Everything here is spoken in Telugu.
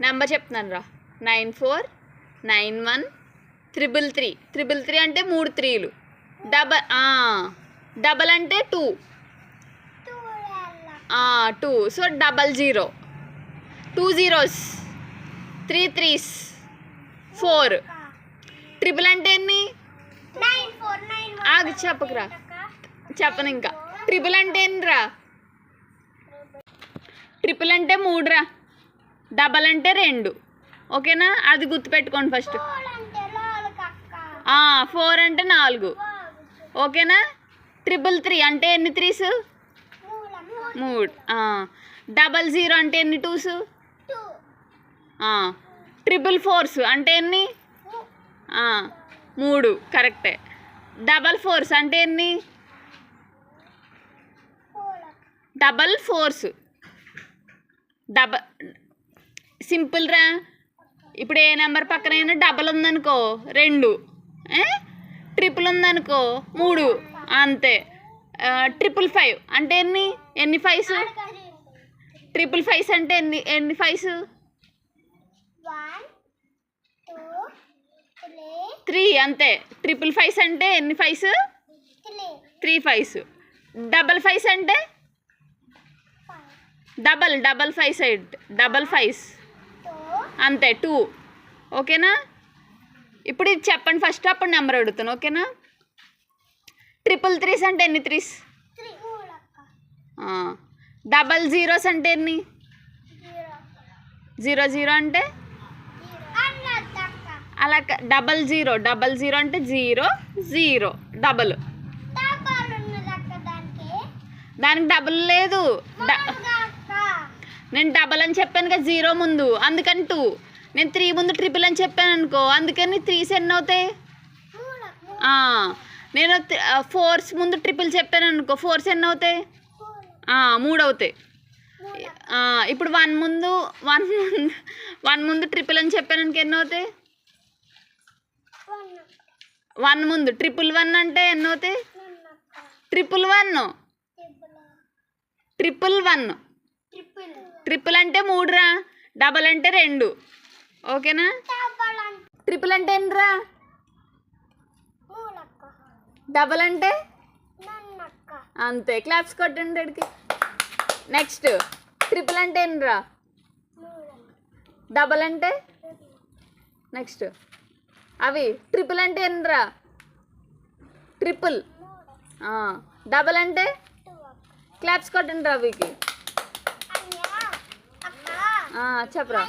నెంబర్ చెప్తున్నాను రా. 949133 333 అంటే 3 3లు. డబల్ అంటే 2 2. So 00 2 zeros 3 3s 4. ట్రిపుల్ అంటే ఎన్ని? ఆగు చెప్పకురా, చెప్పను ఇంకా. ట్రిపుల్ అంటే ఎన్నిరా? ట్రిపుల్ అంటే 3 రా, డబల్ అంటే 2. ఓకేనా? అది గుర్తుపెట్టుకోండి ఫస్ట్. 4 అంటే 4. ఓకేనా? 333 అంటే ఎన్ని 3s? 3. 00 అంటే ఎన్ని 2s? 444s అంటే ఎన్ని? 3. కరెక్టే. 444s అంటే ఎన్ని? 444s. సింపుల్ రా. ఇప్పుడు ఏ నెంబర్ పక్కనైనా డబల్ ఉందనుకో 2, ట్రిపుల్ ఉందనుకో 3, అంతే. 555 అంటే ఎన్ని 5s? 555 అంటే ఎన్ని 5s? 3, అంతే. 555 అంటే ఎన్ని 5s? 3 5s. 555 అంటే డబల్ 5 సైడ్ 5s అంతే 2. ఓకేనా? ఇప్పుడు ఇది చెప్పండి ఫస్ట్, అప్పుడు నెంబర్ అడుగుతాను. ఓకేనా? 333s అంటే ఎన్ని 3s? 00s అంటే ఎన్ని? 00 అంటే అలా 00 అంటే 0 0 డబల్. దానికి డబల్ లేదు. నేను డబల్ అని చెప్పాను కదా 0 ముందు, అందుకని 2. నేను 3 ముందు ట్రిపుల్ అని చెప్పాను అనుకో, అందుకని 3s ఎన్ని అవుతాయి? నేను 4s ముందు ట్రిపుల్ చెప్పాను అనుకో, 4s ఎన్ని అవుతాయి? 3 అవుతాయి. ఇప్పుడు 1 ముందు ట్రిపుల్ అని చెప్పాను అనుకో, ఎన్ని అవుతాయి? 1 ముందు 111 అంటే ఎన్ని అవుతాయి? 111 ట్రిపుల్ అంటే 3 రా, డబల్ అంటే 2. ఓకేనా? ట్రిపుల్ అంటే ఎన్నిరా? డబల్ అంటే అంతే. క్లాప్స్ కొట్టండి అడికి. నెక్స్ట్ ట్రిపుల్ అంటే ఎన్నిరా? డబల్ అంటే నెక్స్ట్ అవి. ట్రిపుల్ అంటే ఎన్నిరా? ట్రిపుల్. డబల్ అంటే క్లాప్స్ కొట్టండి రవికి. చెప్పరా.